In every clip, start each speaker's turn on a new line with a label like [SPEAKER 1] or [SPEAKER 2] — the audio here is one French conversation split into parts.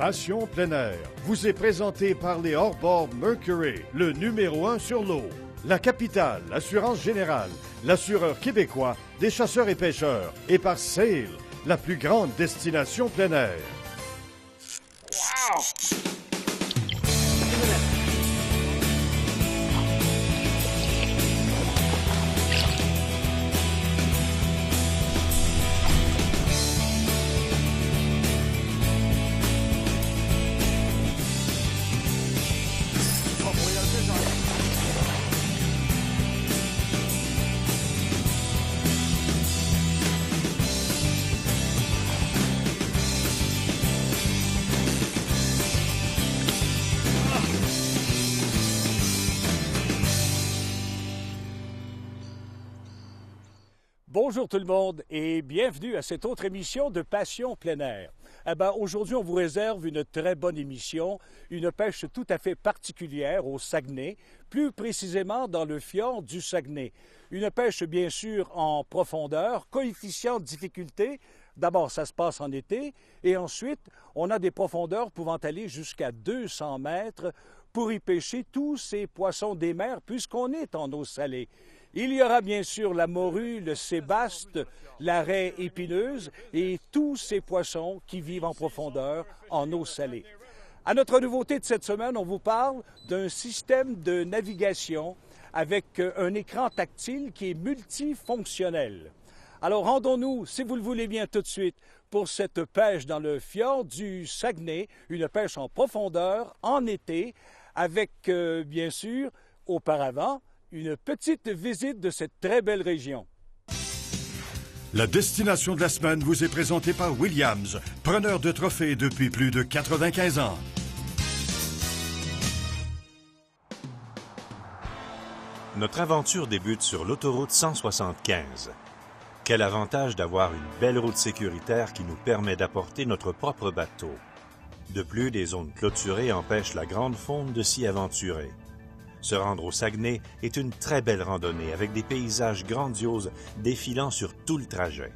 [SPEAKER 1] Passion plein air vous est présenté par les hors-bords Mercury, le numéro 1 sur l'eau. La capitale, Assurance Générale, l'assureur québécois des chasseurs et pêcheurs. Et par Sail, la plus grande destination plein air.
[SPEAKER 2] Wow!
[SPEAKER 3] Bonjour tout le monde et bienvenue à cette autre émission de Passion plein air. Aujourd'hui, on vous réserve une très bonne émission, une pêche tout à fait particulière au Saguenay, plus précisément dans le fjord du Saguenay. Une pêche bien sûr en profondeur, coefficient de difficulté. D'abord, ça se passe en été et ensuite, on a des profondeurs pouvant aller jusqu'à 200 mètres pour y pêcher tous ces poissons des mers puisqu'on est en eau salée. Il y aura bien sûr la morue, le sébaste, la raie épineuse et tous ces poissons qui vivent en profondeur en eau salée. À notre nouveauté de cette semaine, on vous parle d'un système de navigation avec un écran tactile qui est multifonctionnel. Alors rendons-nous, si vous le voulez bien tout de suite, pour cette pêche dans le fjord du Saguenay, une pêche en profondeur en été avec bien sûr auparavant une petite visite de cette très belle région.
[SPEAKER 1] La destination de la semaine vous est présentée par Williams, preneur de trophées depuis plus de 95 ans.
[SPEAKER 4] Notre aventure débute sur l'autoroute 175. Quel avantage d'avoir une belle route sécuritaire qui nous permet d'apporter notre propre bateau. De plus, des zones clôturées empêchent la grande faune de s'y aventurer. Se rendre au Saguenay est une très belle randonnée avec des paysages grandioses défilant sur tout le trajet.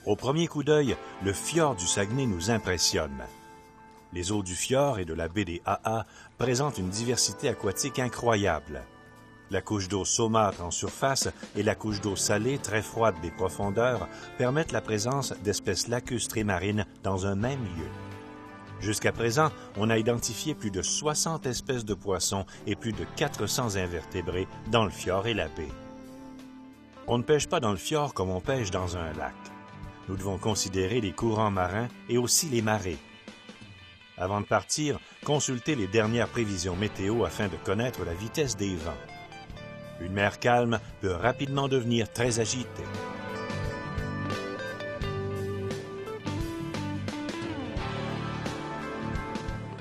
[SPEAKER 4] Au premier coup d'œil, le fjord du Saguenay nous impressionne. Les eaux du fjord et de la baie des AA présentent une diversité aquatique incroyable. La couche d'eau saumâtre en surface et la couche d'eau salée très froide des profondeurs permettent la présence d'espèces lacustres et marines dans un même lieu. Jusqu'à présent, on a identifié plus de 60 espèces de poissons et plus de 400 invertébrés dans le fjord et la baie. On ne pêche pas dans le fjord comme on pêche dans un lac. Nous devons considérer les courants marins et aussi les marées. Avant de partir, consultez les dernières prévisions météo afin de connaître la vitesse des vents. Une mer calme peut rapidement devenir très agitée.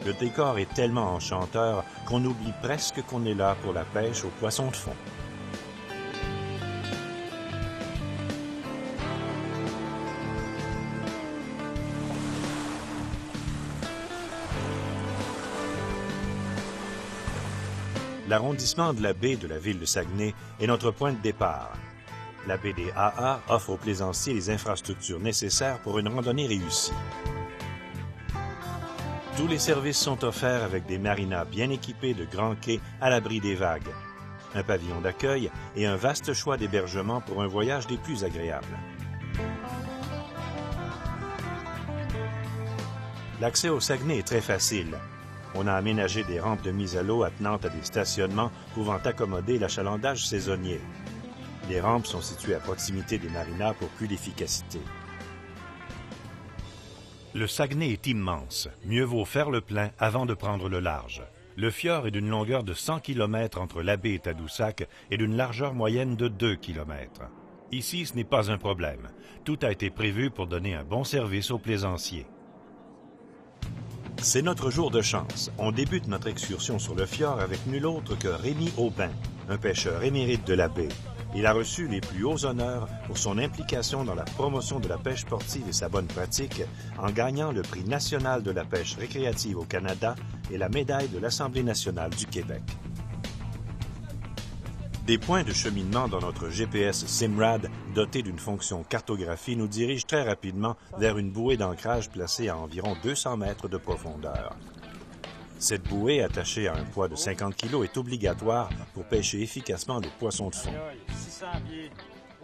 [SPEAKER 4] Le décor est tellement enchanteur qu'on oublie presque qu'on est là pour la pêche aux poissons de fond. L'arrondissement de la baie de la ville de Saguenay est notre point de départ. La baie des AA offre aux plaisanciers les infrastructures nécessaires pour une randonnée réussie. Tous les services sont offerts avec des marinas bien équipés de grands quais à l'abri des vagues, un pavillon d'accueil et un vaste choix d'hébergement pour un voyage des plus agréables. L'accès au Saguenay est très facile. On a aménagé des rampes de mise à l'eau attenantes à des stationnements pouvant accommoder l'achalandage saisonnier. Les rampes sont situées à proximité des marinas pour plus d'efficacité. Le Saguenay est immense. Mieux vaut faire le plein avant de prendre le large. Le fjord est d'une longueur de 100 km entre la baie et Tadoussac et d'une largeur moyenne de 2 km. Ici, ce n'est pas un problème. Tout a été prévu pour donner un bon service aux plaisanciers. C'est notre jour de chance. On débute notre excursion sur le fjord avec nul autre que Rémi Aubin, un pêcheur émérite de la baie. Il a reçu les plus hauts honneurs pour son implication dans la promotion de la pêche sportive et sa bonne pratique en gagnant le prix national de la pêche récréative au Canada et la médaille de l'Assemblée nationale du Québec. Des points de cheminement dans notre GPS Simrad doté d'une fonction cartographie, nous dirige très rapidement vers une bouée d'ancrage placée à environ 200 mètres de profondeur. Cette bouée, attachée à un poids de 50 kg, est obligatoire pour pêcher efficacement des poissons de fond.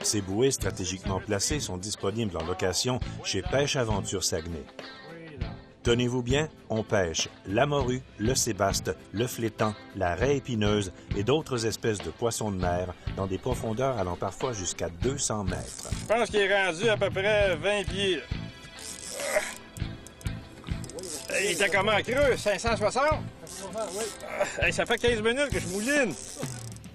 [SPEAKER 4] Ces bouées stratégiquement placées sont disponibles en location chez Pêche Aventure Saguenay. Tenez-vous bien, on pêche la morue, le sébaste, le flétan, la raie épineuse et d'autres espèces de poissons de mer dans des profondeurs allant parfois jusqu'à 200 mètres.
[SPEAKER 2] Je pense qu'il est rendu à peu près 20 pieds. Il était comment creux? 560? Ça fait 15 minutes que je mouline.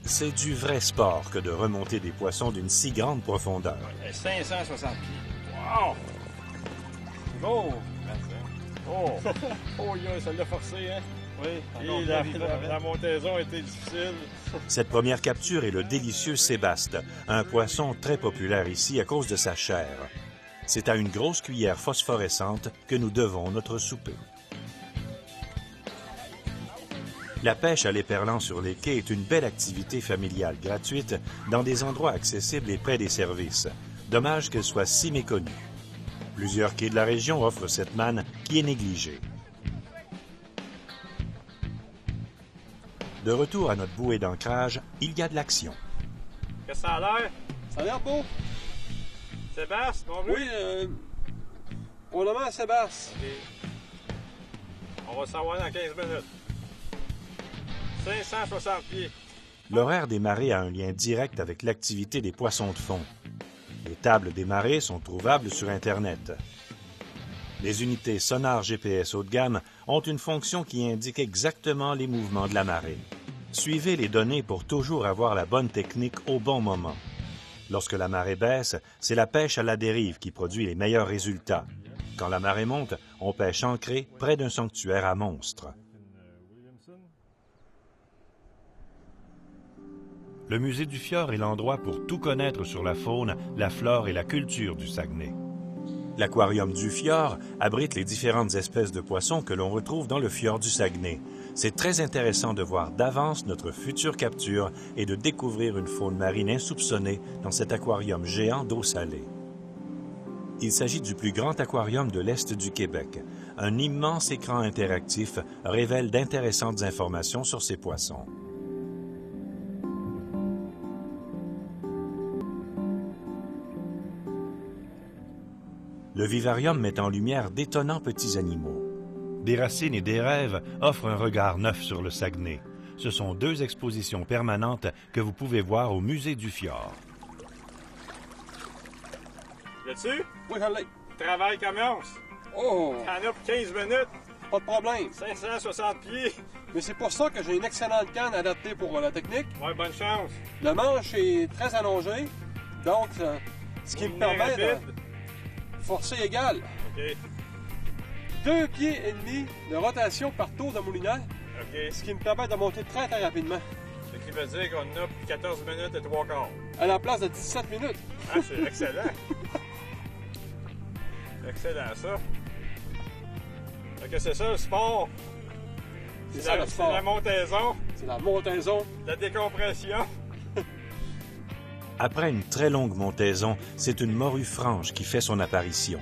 [SPEAKER 4] C'est du vrai sport que de remonter des poissons d'une si grande profondeur.
[SPEAKER 2] 560 pieds. Wow! Oh! Oh! Oh, ça l'a forcé, hein? Oui. Et la montaison a été difficile.
[SPEAKER 4] Cette première capture est le délicieux sébaste, un poisson très populaire ici à cause de sa chair. C'est à une grosse cuillère phosphorescente que nous devons notre souper. La pêche à l'éperlan sur les quais est une belle activité familiale gratuite dans des endroits accessibles et près des services. Dommage qu'elle soit si méconnue. Plusieurs quais de la région offrent cette manne qui est négligée. De retour à notre bouée d'ancrage, il y a de l'action.
[SPEAKER 2] Qu'est-ce que ça a l'air?
[SPEAKER 5] Ça a l'air beau.
[SPEAKER 2] Sébastien, mon
[SPEAKER 5] Oui, on le met à Sébastien.
[SPEAKER 2] Okay. On va savoir dans 15 minutes. 560 pieds.
[SPEAKER 4] L'horaire des marées a un lien direct avec l'activité des poissons de fond. Les tables des marées sont trouvables sur Internet. Les unités sonars GPS haut de gamme ont une fonction qui indique exactement les mouvements de la marée. Suivez les données pour toujours avoir la bonne technique au bon moment. Lorsque la marée baisse, c'est la pêche à la dérive qui produit les meilleurs résultats. Quand la marée monte, on pêche ancré près d'un sanctuaire à monstres. Le musée du Fjord est l'endroit pour tout connaître sur la faune, la flore et la culture du Saguenay. L'aquarium du Fjord abrite les différentes espèces de poissons que l'on retrouve dans le fjord du Saguenay. C'est très intéressant de voir d'avance notre future capture et de découvrir une faune marine insoupçonnée dans cet aquarium géant d'eau salée. Il s'agit du plus grand aquarium de l'Est du Québec. Un immense écran interactif révèle d'intéressantes informations sur ces poissons. Le vivarium met en lumière d'étonnants petits animaux. Des racines et des rêves offrent un regard neuf sur le Saguenay. Ce sont 2 expositions permanentes que vous pouvez voir au musée du Fjord.
[SPEAKER 2] Là-dessus?
[SPEAKER 5] Oui, j'en l'ai.
[SPEAKER 2] Travail commence.
[SPEAKER 5] Oh!
[SPEAKER 2] T'en as pour 15 minutes.
[SPEAKER 5] Pas de problème.
[SPEAKER 2] 560 pieds.
[SPEAKER 5] Mais c'est pour ça que j'ai une excellente canne adaptée pour la technique.
[SPEAKER 2] Ouais, bonne chance.
[SPEAKER 5] Le manche est très allongé, donc ce qui me permet de forcer égal.
[SPEAKER 2] OK.
[SPEAKER 5] 2 pieds et demi de rotation par tour de moulinet,
[SPEAKER 2] OK.
[SPEAKER 5] ce qui me permet de monter très rapidement.
[SPEAKER 2] Ce qui veut dire qu'on a pour 14 minutes et 3 quarts.
[SPEAKER 5] À la place de 17 minutes.
[SPEAKER 2] Ah, c'est excellent. Excellent, ça. Fait que c'est ça le sport.
[SPEAKER 5] C'est ça le sport.
[SPEAKER 2] C'est la montaison,
[SPEAKER 5] C'est la montaison.
[SPEAKER 2] la décompression.
[SPEAKER 4] Après une très longue montaison, c'est une morue franche qui fait son apparition.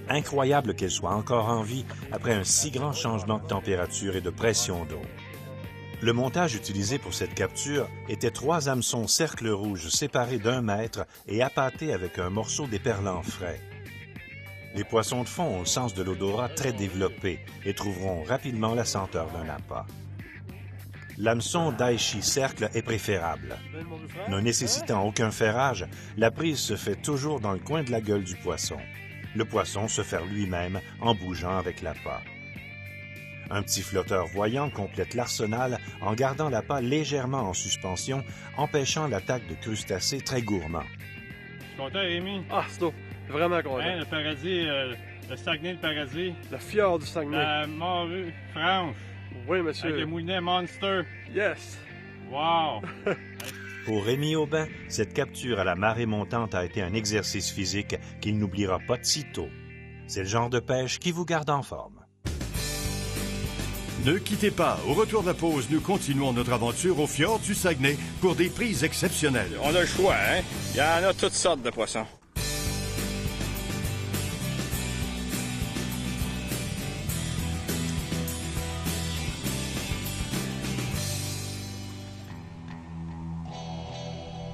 [SPEAKER 4] Incroyable qu'elle soit encore en vie après un si grand changement de température et de pression d'eau. Le montage utilisé pour cette capture était 3 hameçons cercle rouge séparés d'1 mètre et appâtés avec un morceau d'éperlan frais. Les poissons de fond ont le sens de l'odorat très développé et trouveront rapidement la senteur d'un appât. L'hameçon Daishi cercle est préférable. Ne nécessitant aucun ferrage, la prise se fait toujours dans le coin de la gueule du poisson. Le poisson se fait lui-même en bougeant avec l'appât. Un petit flotteur voyant complète l'arsenal en gardant l'appât légèrement en suspension, empêchant l'attaque de crustacés très gourmands.
[SPEAKER 2] Je suis content, Rémi.
[SPEAKER 5] Ah, c'est vraiment content.
[SPEAKER 2] Hein, le paradis, le Saguenay, le paradis.
[SPEAKER 5] Le fjord du Saguenay.
[SPEAKER 2] La morue franche.
[SPEAKER 5] Oui,
[SPEAKER 2] Avec
[SPEAKER 5] monsieur.
[SPEAKER 2] le moulinet Monster.
[SPEAKER 5] Yes.
[SPEAKER 2] Wow!
[SPEAKER 4] Pour Rémi Aubin, cette capture à la marée montante a été un exercice physique qu'il n'oubliera pas de sitôt. C'est le genre de pêche qui vous garde en forme.
[SPEAKER 1] Ne quittez pas. Au retour de la pause, nous continuons notre aventure au fjord du Saguenay pour des prises exceptionnelles.
[SPEAKER 2] On a le choix, hein? Il y en a toutes sortes de poissons.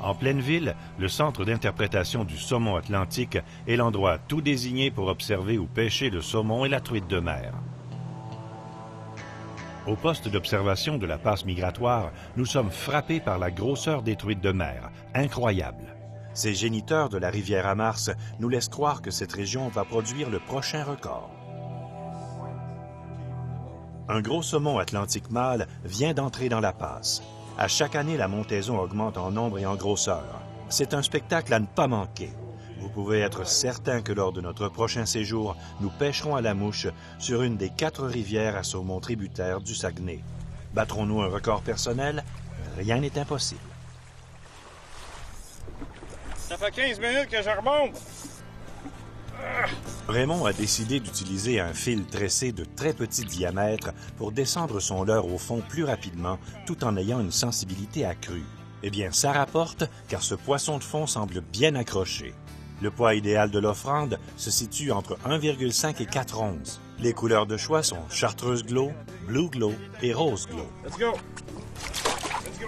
[SPEAKER 4] En pleine ville, le centre d'interprétation du saumon atlantique est l'endroit tout désigné pour observer ou pêcher le saumon et la truite de mer. Au poste d'observation de la passe migratoire, nous sommes frappés par la grosseur des truites de mer, incroyable. Ces géniteurs de la rivière à Mars nous laissent croire que cette région va produire le prochain record. Un gros saumon atlantique mâle vient d'entrer dans la passe. À chaque année, la montaison augmente en nombre et en grosseur. C'est un spectacle à ne pas manquer. Vous pouvez être certain que lors de notre prochain séjour, nous pêcherons à la mouche sur une des 4 rivières à saumon tributaires du Saguenay. Battrons-nous un record personnel? Rien n'est impossible.
[SPEAKER 2] Ça fait 15 minutes que je remonte.
[SPEAKER 4] Raymond a décidé d'utiliser un fil tressé de très petit diamètre pour descendre son leurre au fond plus rapidement, tout en ayant une sensibilité accrue. Eh bien, ça rapporte, car ce poisson de fond semble bien accroché. Le poids idéal de l'offrande se situe entre 1,5 et 4 onces. Les couleurs de choix sont chartreuse glow, blue glow et rose glow.
[SPEAKER 2] Let's go! Let's go!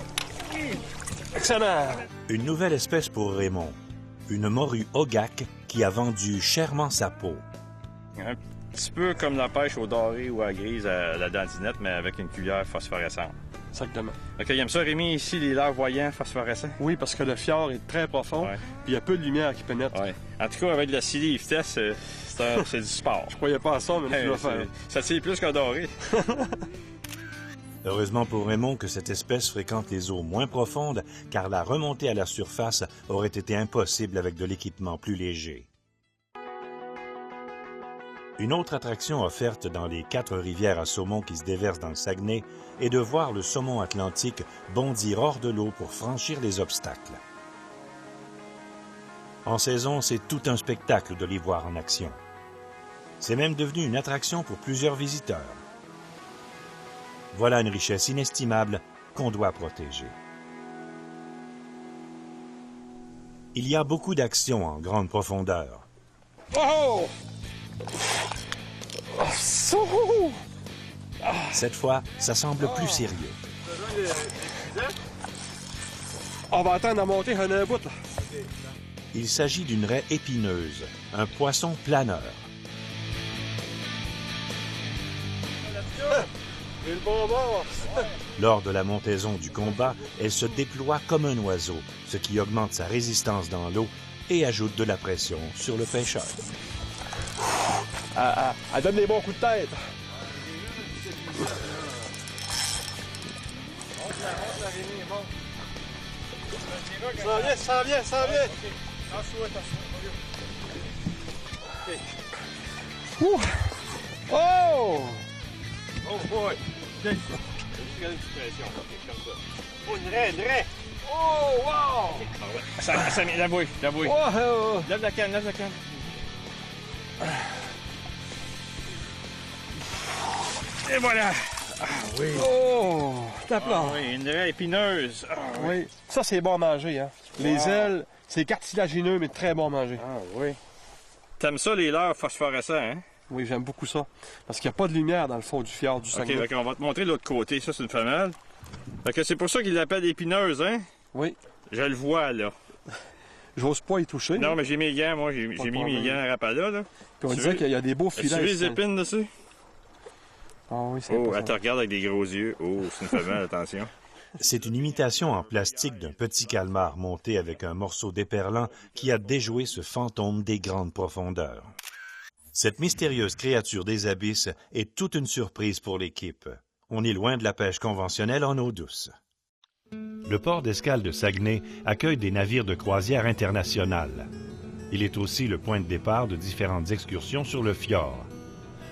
[SPEAKER 2] Excellent!
[SPEAKER 4] Une nouvelle espèce pour Raymond, une morue ogak qui a vendu chèrement sa peau.
[SPEAKER 2] Un petit peu comme la pêche au doré ou à grise à la dandinette, mais avec une cuillère phosphorescente.
[SPEAKER 5] Exactement.
[SPEAKER 2] OK, il aime ça, Rémi, ici, les leurres voyants phosphorescents?
[SPEAKER 5] Oui, parce que le fjord est très profond,
[SPEAKER 2] Ouais.
[SPEAKER 5] puis il y a peu de lumière qui pénètre.
[SPEAKER 2] Ouais. En tout cas, avec la Sea test, c'est du sport.
[SPEAKER 5] Je croyais pas à ça, mais tu dois faire.
[SPEAKER 2] Ça tire plus qu'un doré.
[SPEAKER 4] Heureusement pour Raymond que cette espèce fréquente les eaux moins profondes, car la remontée à la surface aurait été impossible avec de l'équipement plus léger. Une autre attraction offerte dans les 4 rivières à saumon qui se déversent dans le Saguenay est de voir le saumon atlantique bondir hors de l'eau pour franchir les obstacles. En saison, c'est tout un spectacle de les voir en action. C'est même devenu une attraction pour plusieurs visiteurs. Voilà une richesse inestimable qu'on doit protéger. Il y a beaucoup d'actions en grande profondeur.
[SPEAKER 2] Oh!
[SPEAKER 4] Cette fois, ça semble plus sérieux.
[SPEAKER 5] On va attendre à monter un bout, là.
[SPEAKER 4] Il s'agit d'une raie épineuse, un poisson planeur.
[SPEAKER 5] Et le bon bord.
[SPEAKER 4] Lors de la montaison du combat, elle se déploie comme un oiseau, ce qui augmente sa résistance dans l'eau et ajoute de la pression sur le pêcheur.
[SPEAKER 5] Elle donne des bons coups de tête. Ça vient. Ouh! Oh!
[SPEAKER 2] Oh boy! Regardez une pression, comme ça. Oh, une raie! Oh, wow! Ça met la bouille.
[SPEAKER 5] Oh!
[SPEAKER 2] Lève la canne. Et voilà! Ah oui!
[SPEAKER 5] Oh! Tape là!
[SPEAKER 2] Ah, oui, une raie épineuse. Ah oui!
[SPEAKER 5] Oui. Ça, c'est bon à manger, hein. Les ailes, c'est cartilagineux, mais très bon à manger.
[SPEAKER 2] Ah oui! T'aimes ça, les leurres phosphorescents, hein?
[SPEAKER 5] Oui, j'aime beaucoup ça. Parce qu'il n'y a pas de lumière dans le fond du fjord du Saguenay.
[SPEAKER 2] OK, on va te montrer l'autre côté. Ça, c'est une femelle. Fait que c'est pour ça qu'ils l'appellent épineuse, hein?
[SPEAKER 5] Oui.
[SPEAKER 2] Je le vois, là.
[SPEAKER 5] J'ose pas y toucher.
[SPEAKER 2] Non, mais j'ai mes gants, moi. J'ai mis mes gants à Rapala, là.
[SPEAKER 5] Puis on disait qu'il y a des beaux
[SPEAKER 2] Tu
[SPEAKER 5] filets.
[SPEAKER 2] veux les épines dessus?
[SPEAKER 5] Ah oui, c'est
[SPEAKER 2] Oh,
[SPEAKER 5] pas
[SPEAKER 2] elle te regarde avec des gros yeux. Oh, c'est une femelle, attention.
[SPEAKER 4] C'est une imitation en plastique d'un petit calmar monté avec un morceau d'éperlan qui a déjoué ce fantôme des grandes profondeurs. Cette mystérieuse créature des abysses est toute une surprise pour l'équipe. On est loin de la pêche conventionnelle en eau douce. Le port d'escale de Saguenay accueille des navires de croisière internationales. Il est aussi le point de départ de différentes excursions sur le fjord.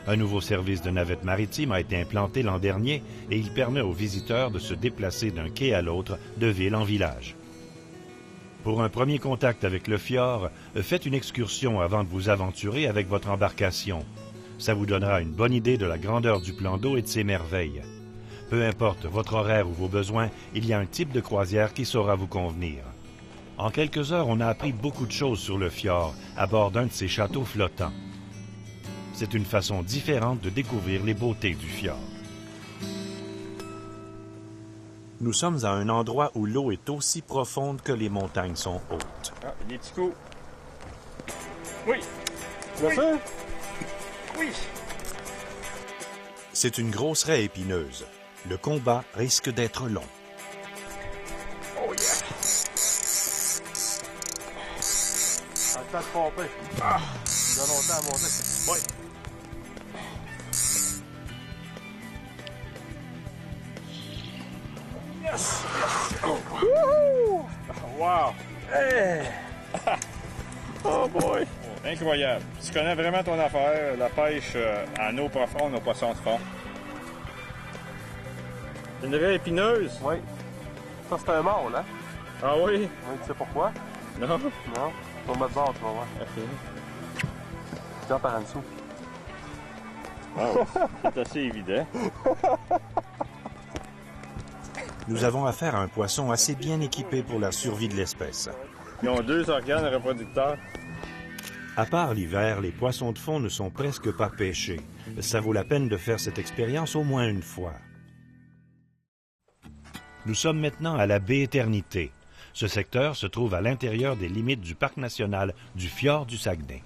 [SPEAKER 4] Un nouveau service de navette maritime a été implanté l'an dernier et il permet aux visiteurs de se déplacer d'un quai à l'autre, de ville en village. Pour un premier contact avec le fjord, faites une excursion avant de vous aventurer avec votre embarcation. Ça vous donnera une bonne idée de la grandeur du plan d'eau et de ses merveilles. Peu importe votre horaire ou vos besoins, il y a un type de croisière qui saura vous convenir. En quelques heures, on a appris beaucoup de choses sur le fjord à bord d'un de ces châteaux flottants. C'est une façon différente de découvrir les beautés du fjord. Nous sommes à un endroit où l'eau est aussi profonde que les montagnes sont hautes.
[SPEAKER 2] Ah, des petits coups. Oui.
[SPEAKER 5] Tu l'as fait?
[SPEAKER 2] Oui.
[SPEAKER 4] C'est une grosse raie épineuse. Le combat risque d'être long.
[SPEAKER 2] Oh yeah.
[SPEAKER 5] En temps de pomper.
[SPEAKER 2] Ah.
[SPEAKER 5] Il y a longtemps à monter.
[SPEAKER 2] Oui. Yes. Oh. Woohoo! Wow. Hey. Oh boy. Oh, incroyable. Tu connais vraiment ton affaire, la pêche en eau profonde aux poissons de fond. Une raie épineuse?
[SPEAKER 5] Oui. Ça, c'est un mâle, hein?
[SPEAKER 2] Ah oui?
[SPEAKER 5] Oui, tu sais pourquoi?
[SPEAKER 2] Non?
[SPEAKER 5] Non. Pour mettre bord, tu vas voir.
[SPEAKER 2] Ok.
[SPEAKER 5] Tiens, par en dessous.
[SPEAKER 2] Oh, c'est assez évident.
[SPEAKER 4] Nous avons affaire à un poisson assez bien équipé pour la survie de l'espèce.
[SPEAKER 2] Ils ont 2 organes reproducteurs.
[SPEAKER 4] À part l'hiver, les poissons de fond ne sont presque pas pêchés. Ça vaut la peine de faire cette expérience au moins une fois. Nous sommes maintenant à la baie Éternité. Ce secteur se trouve à l'intérieur des limites du parc national du fjord du Saguenay.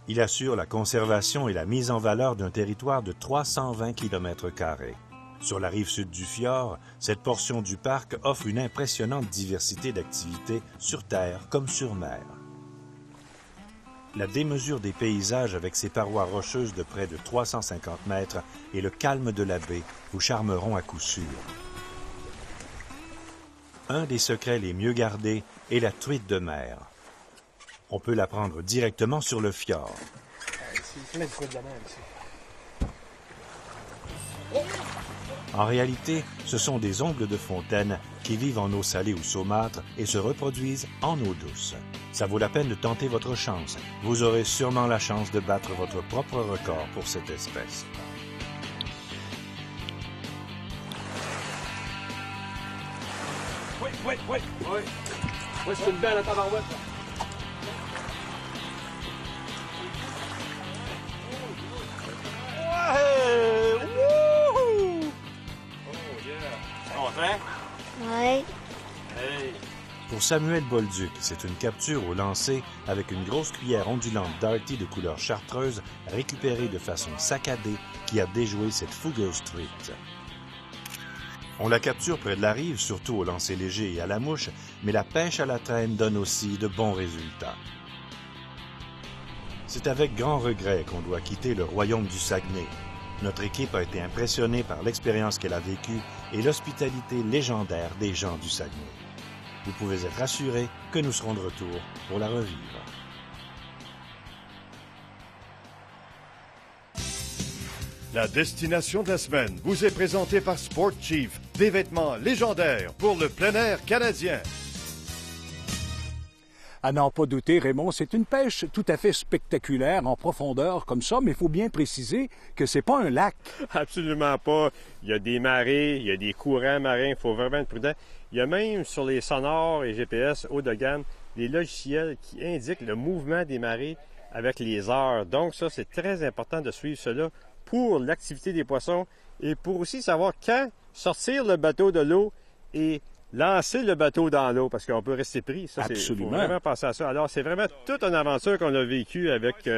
[SPEAKER 4] Il assure la conservation et la mise en valeur d'un territoire de 320 km². Sur la rive sud du fjord, cette portion du parc offre une impressionnante diversité d'activités sur terre comme sur mer. La démesure des paysages avec ses parois rocheuses de près de 350 mètres et le calme de la baie vous charmeront à coup sûr. Un des secrets les mieux gardés est la truite de mer. On peut la prendre directement sur le fjord.
[SPEAKER 5] C'est plein de truites de mer ici.
[SPEAKER 4] En réalité, ce sont des ongles de fontaine qui vivent en eau salée ou saumâtre et se reproduisent en eau douce. Ça vaut la peine de tenter votre chance. Vous aurez sûrement la chance de battre votre propre record pour cette espèce.
[SPEAKER 5] Oui. Oui, c'est une belle à tabarouette.
[SPEAKER 2] Ouais! Wouhou! Oh yeah! Content?
[SPEAKER 6] Oui.
[SPEAKER 2] Hey!
[SPEAKER 4] Pour Samuel Bolduc, c'est une capture au lancer avec une grosse cuillère ondulante Darty de couleur chartreuse récupérée de façon saccadée qui a déjoué cette fougueuse truite. On la capture près de la rive, surtout au lancer léger et à la mouche, mais la pêche à la traîne donne aussi de bons résultats. C'est avec grand regret qu'on doit quitter le royaume du Saguenay. Notre équipe a été impressionnée par l'expérience qu'elle a vécue et l'hospitalité légendaire des gens du Saguenay. Vous pouvez être assurés que nous serons de retour pour la revivre.
[SPEAKER 1] La destination de la semaine vous est présentée par Sport Chief, des vêtements légendaires pour le plein air canadien.
[SPEAKER 3] À n'en pas douter, Raymond, c'est une pêche tout à fait spectaculaire en profondeur comme ça, mais il faut bien préciser que c'est pas un lac.
[SPEAKER 2] Absolument pas. Il y a des marées, il y a des courants marins, il faut vraiment être prudent. Il y a même sur les sonars et GPS haut de gamme des logiciels qui indiquent le mouvement des marées avec les heures. Donc ça, c'est très important de suivre cela pour l'activité des poissons et pour aussi savoir quand sortir le bateau de l'eau et lancer le bateau dans l'eau parce qu'on peut rester pris. Ça,
[SPEAKER 3] absolument.
[SPEAKER 2] Il faut vraiment penser à ça. Alors, c'est vraiment toute une aventure qu'on a vécue avec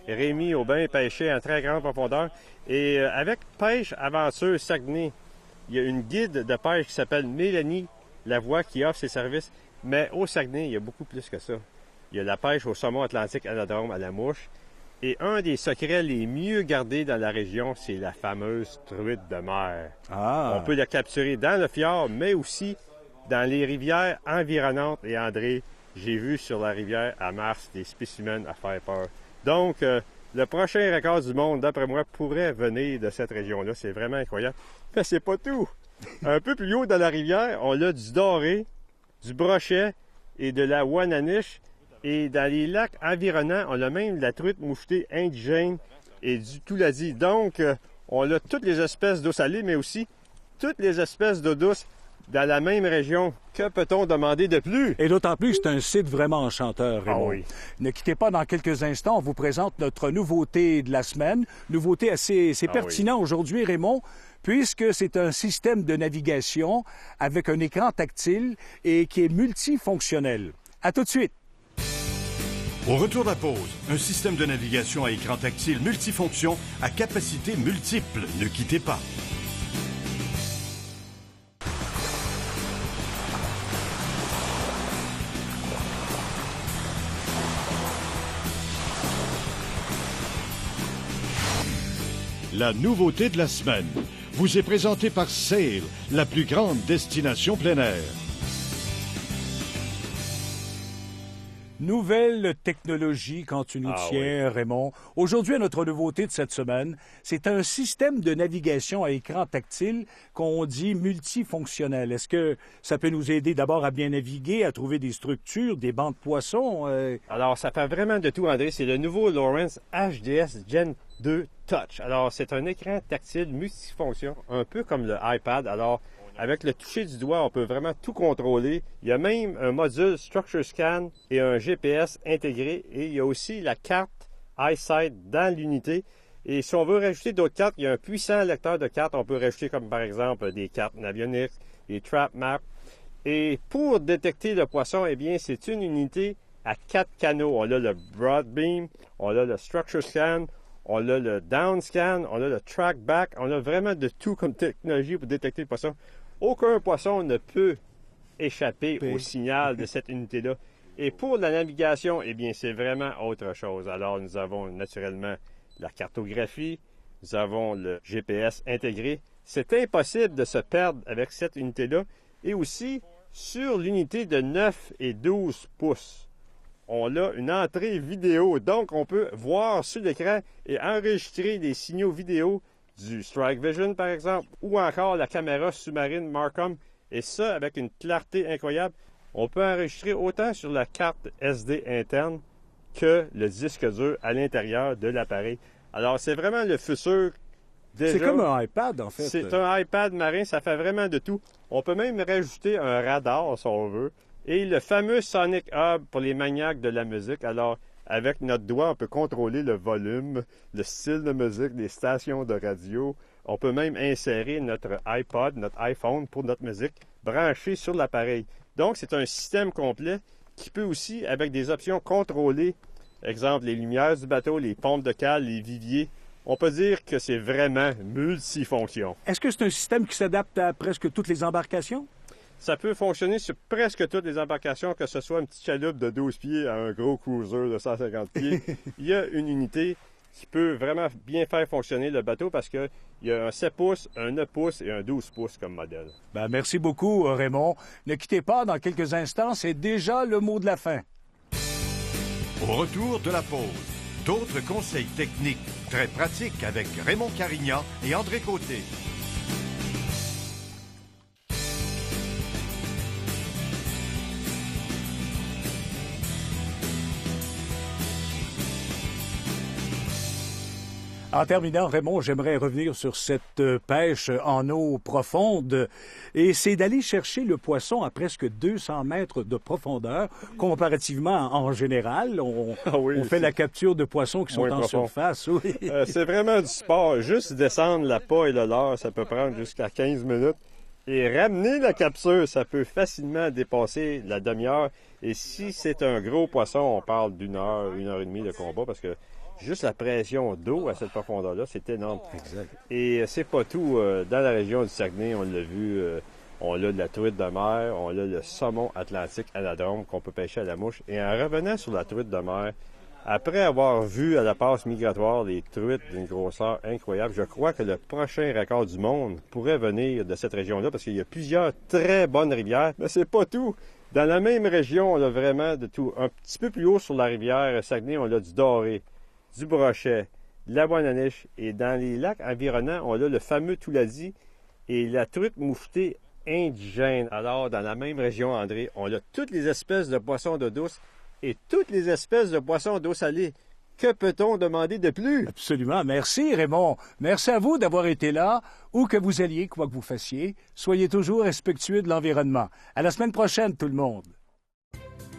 [SPEAKER 2] Rémi Aubin, pêché en très grande profondeur. Et avec Pêche Aventure Saguenay, il y a une guide de pêche qui s'appelle Mélanie Lavoie qui offre ses services. Mais au Saguenay, il y a beaucoup plus que ça. Il y a la pêche au saumon atlantique, anadrome, à la mouche. Et un des secrets les mieux gardés dans la région, c'est la fameuse truite de mer.
[SPEAKER 3] Ah.
[SPEAKER 2] On peut la capturer dans le fjord, mais aussi dans les rivières environnantes. Et André, j'ai vu sur la rivière à Mars des spécimens à faire peur. Donc, le prochain record du monde, d'après moi, pourrait venir de cette région-là. C'est vraiment incroyable. Mais c'est pas tout. Un peu plus haut dans la rivière, on a du doré, du brochet et de la ouananiche. Et dans les lacs environnants, on a même la truite mouchetée indigène et du Touladi. Donc, on a toutes les espèces d'eau salée, mais aussi toutes les espèces d'eau douce dans la même région. Que peut-on demander de plus?
[SPEAKER 3] Et d'autant plus, c'est un site vraiment enchanteur, Raymond.
[SPEAKER 2] Ah oui.
[SPEAKER 3] Ne quittez pas, dans quelques instants, on vous présente notre nouveauté de la semaine. Nouveauté assez pertinente aujourd'hui, Raymond, puisque c'est un système de navigation avec un écran tactile et qui est multifonctionnel. À tout de suite.
[SPEAKER 1] Au retour de la pause, un système de navigation à écran tactile multifonction à capacité multiple. Ne quittez pas. La nouveauté de la semaine vous est présentée par Sail, la plus grande destination plein air.
[SPEAKER 3] Nouvelle technologie quand tu nous tiens, Raymond. Aujourd'hui, notre nouveauté de cette semaine, c'est un système de navigation à écran tactile qu'on dit multifonctionnel. Est-ce que ça peut nous aider d'abord à bien naviguer, à trouver des structures, des bancs de poissons?
[SPEAKER 2] Alors, ça fait vraiment de tout, André. C'est le nouveau Lowrance HDS Gen 2 Touch. Alors, c'est un écran tactile multifonction, un peu comme le iPad. Alors, avec le toucher du doigt, on peut vraiment tout contrôler. Il y a même un module Structure Scan et un GPS intégré. Et il y a aussi la carte EyeSight dans l'unité. Et si on veut rajouter d'autres cartes, il y a un puissant lecteur de cartes. On peut rajouter comme par exemple des cartes Navionics, des Trap Maps. Et pour détecter le poisson, eh bien, c'est une unité à 4 canaux. On a le Broad Beam, on a le Structure Scan, on a le Down Scan, on a le Track Back. On a vraiment de tout comme technologie pour détecter le poisson. Aucun poisson ne peut échapper au signal de cette unité-là. Et pour la navigation, eh bien, c'est vraiment autre chose. Alors, nous avons naturellement la cartographie, nous avons le GPS intégré. C'est impossible de se perdre avec cette unité-là. Et aussi, sur l'unité de 9 et 12 pouces, on a une entrée vidéo. Donc, on peut voir sur l'écran et enregistrer des signaux vidéo du Strike Vision, par exemple, ou encore la caméra sous-marine Marcom. Et ça, avec une clarté incroyable, on peut enregistrer autant sur la carte SD interne que le disque dur à l'intérieur de l'appareil. Alors, c'est vraiment le futur. Déjà,
[SPEAKER 3] c'est comme un iPad, en fait.
[SPEAKER 2] C'est un iPad marin, ça fait vraiment de tout. On peut même rajouter un radar, si on veut. Et le fameux Sonic Hub pour les maniaques de la musique. Alors, avec notre doigt, on peut contrôler le volume, le style de musique, les stations de radio. On peut même insérer notre iPod, notre iPhone pour notre musique, branché sur l'appareil. Donc, c'est un système complet qui peut aussi, avec des options contrôler, exemple, les lumières du bateau, les pompes de cale, les viviers. On peut dire que c'est vraiment multifonction.
[SPEAKER 3] Est-ce que c'est un système qui s'adapte à presque toutes les embarcations?
[SPEAKER 2] Ça peut fonctionner sur presque toutes les embarcations, que ce soit une petite chaloupe de 12 pieds à un gros cruiser de 150 pieds. Il y a une unité qui peut vraiment bien faire fonctionner le bateau parce qu'il y a un 7 pouces, un 9 pouces et un 12 pouces comme modèle.
[SPEAKER 3] Merci beaucoup, Raymond. Ne quittez pas, dans quelques instants, c'est déjà le mot de la fin.
[SPEAKER 1] Au retour de la pause, d'autres conseils techniques très pratiques avec Raymond Carignan et André Côté.
[SPEAKER 3] En terminant, Raymond, j'aimerais revenir sur cette pêche en eau profonde. Et c'est d'aller chercher le poisson à presque 200 mètres de profondeur, comparativement en général. On fait la capture de poissons qui sont en surface. Oui.
[SPEAKER 2] C'est vraiment du sport. Juste descendre l'appât et le leurre, ça peut prendre jusqu'à 15 minutes. Et ramener la capture, ça peut facilement dépasser la demi-heure. Et si c'est un gros poisson, on parle d'1 heure, 1 heure et demie de combat, parce que juste la pression d'eau à cette profondeur-là, c'est énorme.
[SPEAKER 3] Exact.
[SPEAKER 2] Et c'est pas tout. Dans la région du Saguenay, on l'a vu, on a de la truite de mer, on a le saumon atlantique anadrome qu'on peut pêcher à la mouche. Et en revenant sur la truite de mer, après avoir vu à la passe migratoire les truites d'une grosseur incroyable, je crois que le prochain record du monde pourrait venir de cette région-là parce qu'il y a plusieurs très bonnes rivières. Mais c'est pas tout. Dans la même région, on a vraiment de tout. Un petit peu plus haut sur la rivière Saguenay, on a du doré, du brochet, de la boinaniche. Et dans les lacs environnants, on a le fameux Touladi et la truite mouchetée indigène. Alors, dans la même région, André, on a toutes les espèces de poissons d'eau douce et toutes les espèces de poissons d'eau salée. Que peut-on demander de plus?
[SPEAKER 3] Absolument. Merci, Raymond. Merci à vous d'avoir été là. Où que vous alliez, quoi que vous fassiez, soyez toujours respectueux de l'environnement. À la semaine prochaine, tout le monde.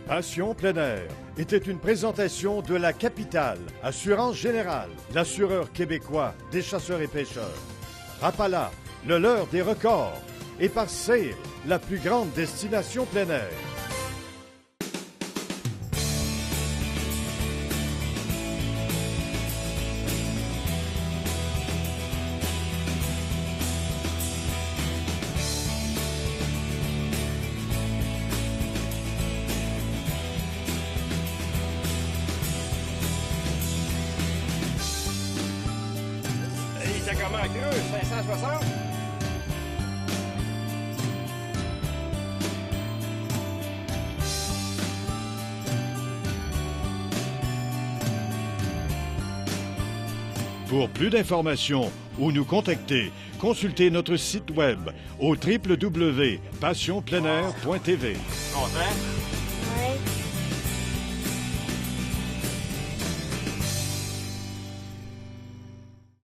[SPEAKER 1] Passion plein air était une présentation de la capitale, Assurance Générale, l'assureur québécois des chasseurs et pêcheurs. Rapala, le leurre des records, et par Sail, la plus grande destination plein air.
[SPEAKER 2] C'est comment creux? 560?
[SPEAKER 1] Pour plus d'informations ou nous contacter, consultez notre site web au www.passionpleinair.tv.
[SPEAKER 2] Content?